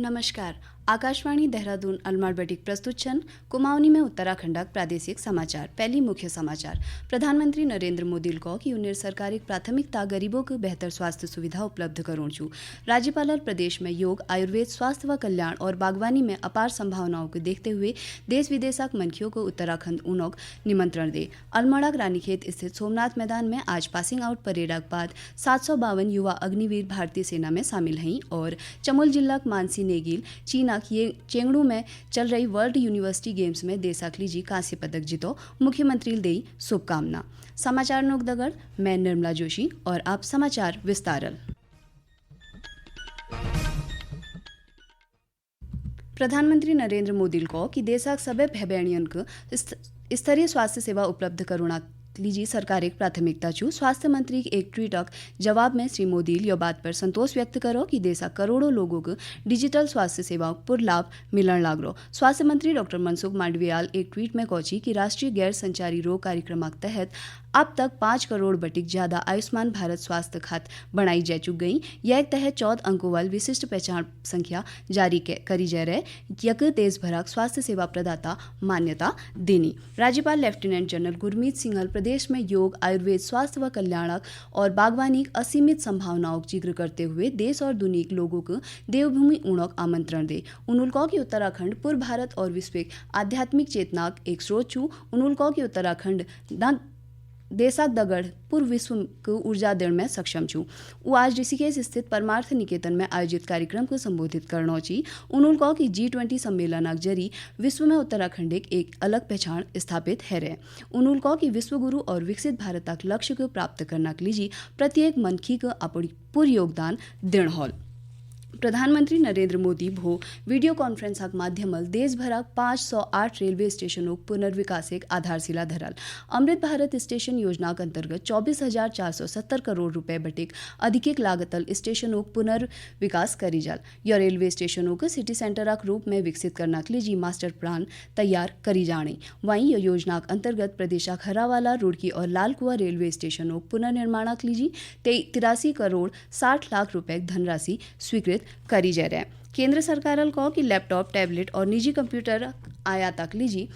नमस्कार। आकाशवाणी देहरादून अलमाड़ बटिक प्रस्तुत छन कुमाऊनी में उत्तराखंडक प्रादेशिक समाचार। पहली मुख्य समाचार। प्रधानमंत्री नरेंद्र मोदी को कि उन्हें सरकारी प्राथमिकता गरीबों को बेहतर स्वास्थ्य सुविधा उपलब्ध करूँ छू। राज्यपाल प्रदेश में योग, आयुर्वेद, स्वास्थ्य व कल्याण और बागवानी में अपार संभावनाओं को देखते हुए देश विदेशक मनखियों को उत्तराखंड उनोक निमंत्रण दे। अल्मोड़ा रानीखेत स्थित सोमनाथ मैदान में आज पासिंग आउट परेड के बाद 752 युवा अग्निवीर भारतीय सेना में शामिल हैं और चमोल जिला मानसी नेगिल चीना ये चेंगड़ू में चल रही वर्ल्ड यूनिवर्सिटी गेम्स में देसाखली जी कांस्य पदक जीतो। मुख्यमंत्री देई शुभकामना। समाचार नोक दगड़, मैं निर्मला जोशी और आप समाचार विस्तारल। प्रधानमंत्री नरेंद्र मोदी को कि देशक सभी भैबेणियन को स्तरीय स्वास्थ्य सेवा उपलब्ध करुणा लीजिए सरकार एक प्राथमिकता छू। स्वास्थ्य मंत्री एक ट्वीट जवाब में श्री मोदी यह बात पर संतोष व्यक्त करो कि देश करोड़ों लोगों को डिजिटल स्वास्थ्य सेवाओं पर लाभ मिलने लागरो। स्वास्थ्य मंत्री डॉक्टर मनसुख मांडवियाल एक ट्वीट में कही कि राष्ट्रीय गैर संचारी रोग कार्यक्रम के तहत अब तक 5 करोड़ बटिक ज्यादा आयुष्मान भारत स्वास्थ्य खाते बनाई जा चुक गई। यह तहत 14 अंकों वाली विशिष्ट पहचान संख्या जारी करी जा रहे यक देश भरक स्वास्थ्य सेवा प्रदाता मान्यता देनी। राज्यपाल लेफ्टिनेंट जनरल गुरमीत सिंघल प्रदेश में योग, आयुर्वेद, स्वास्थ्य व कल्याणक और बागवानी असीमित संभावनाओं का जिक्र करते हुए देश और दुनिया के लोगों को देवभूमि उणोक आमंत्रण दे। उन्होंने कहा कि उत्तराखंड पूर्व भारत और विश्व आध्यात्मिक चेतना एक स्रोत छू। उन्होंने कहा कि उत्तराखंड देशा दगड़ पूर्व विश्व को ऊर्जा देने में सक्षम छू। वो आज ऋषिकेश स्थित परमार्थ निकेतन में आयोजित कार्यक्रम को संबोधित करना ची। उन्होंने कहा कि G20 सम्मेलन जरी विश्व में उत्तराखंड एक अलग पहचान स्थापित है रहे। उन्होंने कहा कि विश्व गुरु और विकसित भारत तक लक्ष्य को प्राप्त करने के लिए प्रत्येक मनखी को अपनी पूरी योगदान देना होल। प्रधानमंत्री नरेंद्र मोदी भो वीडियो कॉन्फ्रेंस के माध्यम देश भर 508 रेलवे स्टेशनों पुनर्विकास एक आधारशिला धरल। अमृत भारत स्टेशन योजना के अंतर्गत 24,470 करोड़ रुपए बटिक अधिक लागतल स्टेशनों पुनर्विकास करी जाल। यह रेलवे स्टेशनों को सिटी सेंटर के रूप में विकसित करने के लिए मास्टर प्लान तैयार करी जाने। वहीं यह योजना के अंतर्गत प्रदेश हरावाला, रुड़की और लालकुआ रेलवे स्टेशनों पुनर्निर्माण के लिए 83 करोड़ 60 लाख रुपए धनराशि स्वीकृत करी जा रहा है। केंद्र सरकार को कि लैपटॉप, टैबलेट और निजी कंप्यूटर आयात लीजिए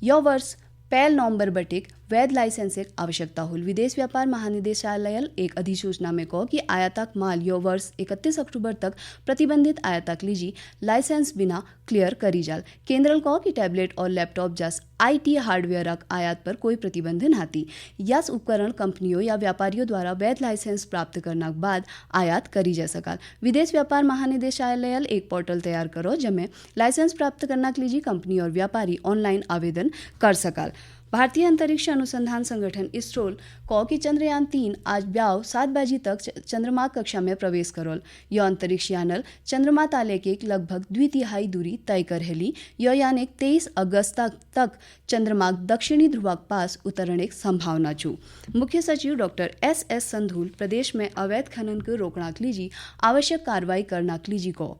यह वर्ष 1 नवंबर बटिक वैध लाइसेंस की आवश्यकता हुई। विदेश व्यापार महानिदेशालय एक अधिसूचना में कहा कि आयातक माल यह वर्ष 31 अक्टूबर तक प्रतिबंधित आयातक लीजिए लाइसेंस बिना क्लियर करी जाल। केंद्र कहा कि टैबलेट और लैपटॉप जस IT हार्डवेयर आयात पर कोई प्रतिबंध नहीं। यस उपकरण कंपनियों या व्यापारियों द्वारा वैध लाइसेंस प्राप्त करने के बाद आयात करी जा सका। विदेश व्यापार महानिदेशालय एक पोर्टल तैयार करो जिसमें लाइसेंस प्राप्त करने के लिए कंपनी और व्यापारी ऑनलाइन आवेदन कर सका। भारतीय अंतरिक्ष अनुसंधान संगठन इसरो को कि चंद्रयान 3 आज ब्याव 7 बजे तक चंद्रमा कक्षा में प्रवेश करोल। यह अंतरिक्ष यानल चंद्रमा ताले के लगभग 2/3 दूरी तय कर हेली। यह यान 23 अगस्त तक चंद्रमा दक्षिणी ध्रुव के पास उतरने की संभावना छू। मुख्य सचिव डॉक्टर SS संधूल प्रदेश में अवैध खनन को रोकने के लिए आवश्यक कार्रवाई करने के लिए को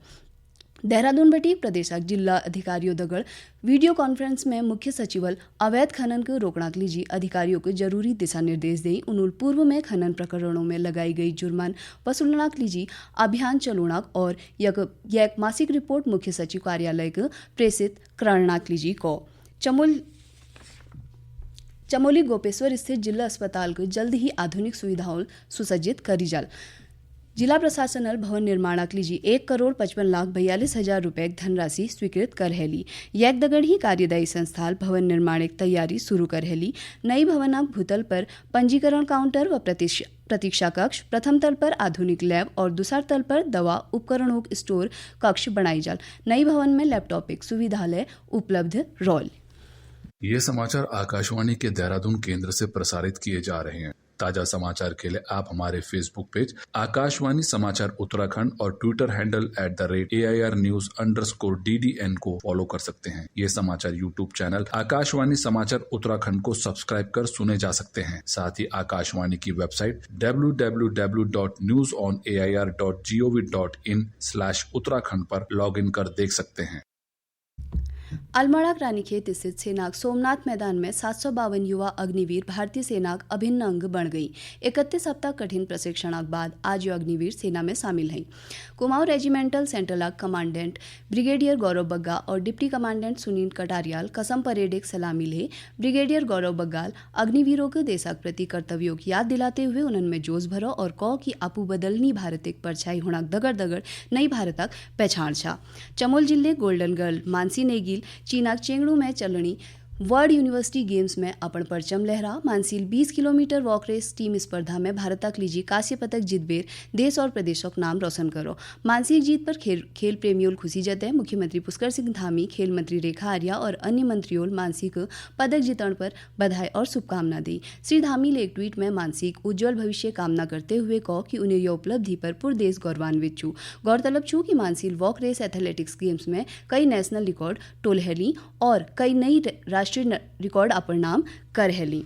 देहरादून बटी प्रदेश जिला अधिकारियों दगड़ वीडियो कॉन्फ्रेंस में मुख्य सचिवल अवैध खनन को रोकने के लिए अधिकारियों को जरूरी दिशा निर्देश दें। उन्होंने पूर्व में खनन प्रकरणों में लगाई गई जुर्मान वसूलने के लिए अभियान चलाना और एक मासिक रिपोर्ट मुख्य सचिव कार्यालय को प्रेषित करने के लिए को चमोली गोपेश्वर स्थित जिला अस्पताल को जल्द ही आधुनिक सुविधाओं सुसज्जित करी जाल। जिला प्रशासन भवन निर्माण के लिए 1,55,42,000 रुपए धनराशि स्वीकृत कर हेली। एक दगड़ ही कार्यदायी संस्थाल भवन निर्माण की तैयारी शुरू कर हेली। नई भवन भूतल पर पंजीकरण काउंटर व प्रतीक्षा कक्ष, प्रथम तल पर आधुनिक लैब और दूसरा तल पर दवा उपकरणों स्टोर कक्ष बनाई जाल। नई भवन में लैपटॉप एक सुविधालय उपलब्ध रोल। ये समाचार आकाशवाणी के देहरादून केंद्र से प्रसारित किए जा रहे हैं। ताजा समाचार के लिए आप हमारे फेसबुक पेज आकाशवाणी समाचार उत्तराखंड और ट्विटर हैंडल @AIRnews_DDN को फॉलो कर सकते हैं। ये समाचार यूट्यूब चैनल आकाशवाणी समाचार उत्तराखंड को सब्सक्राइब कर सुने जा सकते हैं। साथ ही आकाशवाणी की वेबसाइट www.newsonair.gov.in/उत्तराखंड पर लॉग इन कर देख सकते हैं। अल्मोड़ा रानीखेत स्थित सेनाक सोमनाथ मैदान में 752 युवा अग्निवीर भारतीय सेनाक अभिन्न अंग बन गई। 31 सप्ताह कठिन प्रशिक्षण बाद आज ये अग्निवीर सेना में शामिल हैं। Kumaon regimental central commandant brigadier Gaurav Bagga और डिप्टी कमांडेंट सुनील कटारियाल कसम परेड एक सलामी ले। ब्रिगेडियर गौरव बग्गाल अग्निवीरों को देशक प्रति कर्तव्यों की याद दिलाते हुए उनमें जोश भरो और कौ की आपू बदलनी भारत एक परछाई होना दगड़ दगड़ नई भारतक पहचान छा। चमोल जिले गोल्डन गर्ल मानसी नेगिल चीनाक चेंगड़ू में चलनी वर्ल्ड यूनिवर्सिटी गेम्स में अपन परचम लहरा। मानसील 20 किलोमीटर वॉक रेस टीम स्पर्धा में भारतक लीजी कांस्य पदक जीतबेर देश और प्रदेशों का नाम रोशन करो। मानसिक जीत पर खेल प्रेमियों खुशी जताए। मुख्यमंत्री पुष्कर सिंह धामी, खेल मंत्री रेखा आर्या और अन्य मंत्रियों मानसिक पदक जीतने पर बधाई और शुभकामना दी। श्री धामी ने एक ट्वीट में मानसिक उज्जवल भविष्य कामना करते हुए कहा कि उन्हें यह उपलब्धि पर पूरे देश गौरवान्वित छू। गौरतलब छू कि मानसिल वॉक रेस एथलेटिक्स गेम्स में कई नेशनल रिकॉर्ड टोलहेली और कई नई राष्ट्रीय रिकॉर्ड अपन नाम कर हेली।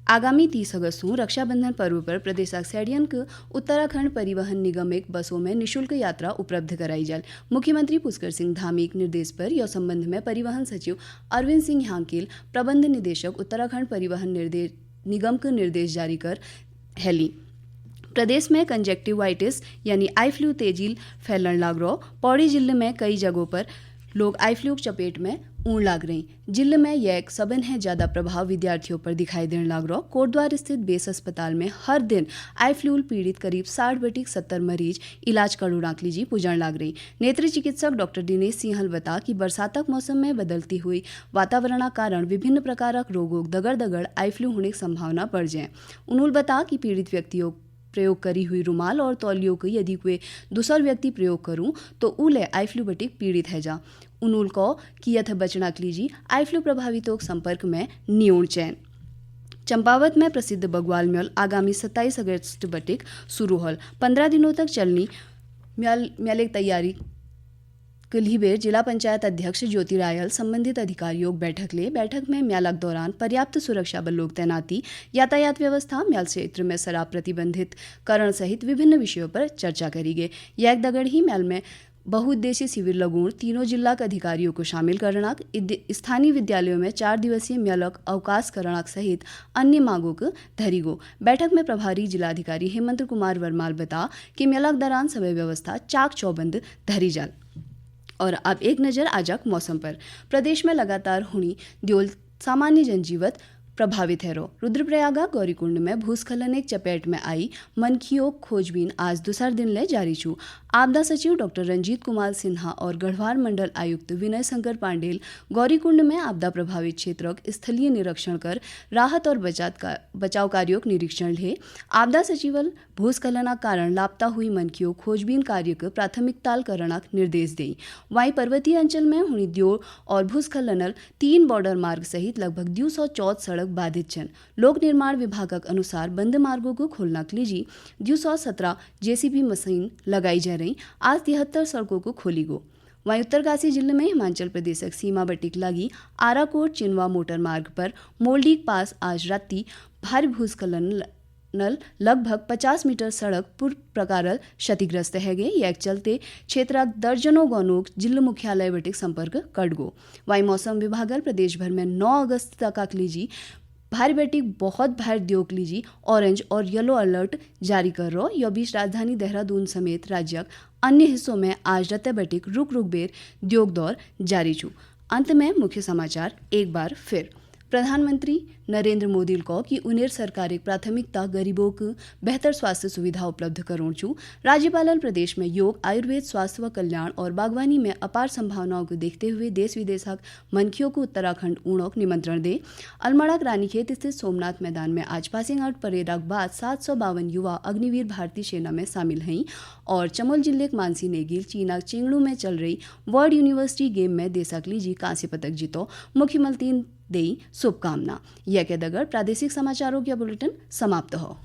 आगामी 30 अगस्त को रक्षाबंधन पर्व पर प्रदेश सैडियन को उत्तराखंड परिवहन निगम एक बसों में निःशुल्क यात्रा उपलब्ध कराई जाए। मुख्यमंत्री पुष्कर सिंह धामी के निर्देश पर यह संबंध में परिवहन सचिव अरविंद सिंह हांकेल, प्रबंध निदेशक उत्तराखंड परिवहन निगम को निर्देश जारी कर हेली। प्रदेश में कंजक्टिवाइटिस यानी आई फ्लू तेजी फैलन लाग रहा। पौड़ी जिले में कई जगहों पर लोग आई फ्लू की चपेट में ऊण लाग रही। जिले में यह एक सबन है ज्यादा प्रभाव विद्यार्थियों पर दिखाई देने लग रहा। कोटद्वार स्थित बेस अस्पताल में हर दिन आई फ्लू पीड़ित करीब 60-70 मरीज इलाज करूणाक लीजी पुजन लग रही। नेत्र चिकित्सक डॉक्टर दिनेश सिंहल बता कि बरसातक मौसम में बदलती हुई वातावरण कारण विभिन्न प्रकार रोगों दगड़ दगड़ आई फ्लू होने की संभावना बढ़ जाए। उन्होंने बता कि पीड़ित व्यक्तियों प्रयोग करी हुई रुमाल और तौलियों को यदि कोई दूसर व्यक्ति प्रयोग करूं तो उले आई फ्लू बटिक पीड़ित है जा। उन्होंने कहा कि यथ बचना लीजी आई फ्लू प्रभावितों के संपर्क में नियोण चैन। चंपावत में प्रसिद्ध बगवाल मेल आगामी 27 अगस्त बटिक शुरू हल। 15 दिनों तक चलनी मेले की तैयारी कल बेर जिला पंचायत अध्यक्ष ज्योति रायल संबंधित अधिकारियों बैठक ले। बैठक में म्याला के दौरान पर्याप्त सुरक्षा बलों की तैनाती, यातायात व्यवस्था, म्याल क्षेत्र में शराब प्रतिबंधित करण सहित विभिन्न विषयों पर चर्चा करी गई। यह दगड़ ही म्याल में बहुउद्देशीय शिविर लगूण तीनों जिला के अधिकारियों को शामिल करना, स्थानीय विद्यालयों में 4 दिवसीय म्यालक अवकाश करना सहित अन्य मांगों को धरी गो। बैठक में प्रभारी जिलाधिकारी हेमंत कुमार वर्माल बता कि म्याला के दौरान सभी व्यवस्था चाक चौबंद धरी जाल। और अब एक नज़र आजक मौसम पर। प्रदेश में लगातार हुई द्योल सामान्य जनजीवन प्रभावित है। रुद्रप्रयागा गौरीकुंड में भूस्खलन एक चपेट में आई। मनखियों खोजबीन आज दूसरा दिन ले जारी छू। आपदा सचिव डॉक्टर रंजीत कुमार सिन्हा और गढ़वाल मंडल आयुक्त विनय शंकर पांडेल गौरीकुंड में आपदा प्रभावित क्षेत्रों स्थलीय निरीक्षण कर राहत और बचाव कार्यों का निरीक्षण ले। आपदा सचिवल भूस्खलन कारण लापता हुई मनखियों खोजबीन कार्य को प्राथमिकता करना निर्देश दी। वहीं पर्वतीय अंचल में हुई द्योल और भूस्खलन 3 बॉर्डर मार्ग सहित लगभग 214 सड़क बाधित छन। लोक निर्माण विभाग अनुसार बंद मार्गों को खोलना लीजी 217 जेसीबी मशीन लगाई जा रही। आज 73 सड़कों को खोली गो। वहीं उत्तरकाशी जिले में हिमाचल प्रदेश सीमा बटिक लगी आराकोट चिनवा मोटर मार्ग पर मोल्डी पास आज राति भारी भूस्खलन लगभग 50 मीटर सड़क पूर्ण प्रकार क्षतिग्रस्त है गए। यह चलते क्षेत्र दर्जनों गौनों जिला मुख्यालय बटिक संपर्क कट गो। वहीं मौसम विभाग प्रदेश भर में 9 अगस्त तक लीजी भारी बटिक बहुत भारी द्योग लीजी ऑरेंज और येलो अलर्ट जारी कर रहा। यह बीच राजधानी देहरादून समेत राज्य अन्य हिस्सों में आज रते बटिक रुक रुक बेर द्योग दौर जारी छू। अंत में मुख्य समाचार एक बार फिर। प्रधानमंत्री नरेंद्र मोदी को कि उन्हें सरकार एक प्राथमिकता गरीबों को बेहतर स्वास्थ्य सुविधा उपलब्ध करों छू। राज्यपाल प्रदेश में योग, आयुर्वेद, स्वास्थ्य व कल्याण और बागवानी में अपार संभावनाओं को देखते हुए देश विदेशक मनखियों को उत्तराखंड ऊणोक निमंत्रण दे। अल्मोड़ा रानीखेत स्थित सोमनाथ मैदान में आज पासिंग आउट परेड के बाद 752 युवा अग्निवीर भारतीय सेना में शामिल हैं। और चमोल जिले के मानसी नेगिल चीना चेंगड़ू में चल रही वर्ल्ड यूनिवर्सिटी गेम में देशक लीजी कांस्य पदक जीतो। मुख्यमंत्री देई शुभकामना। यह के दगर प्रादेशिक समाचारों के बुलेटिन समाप्त हो।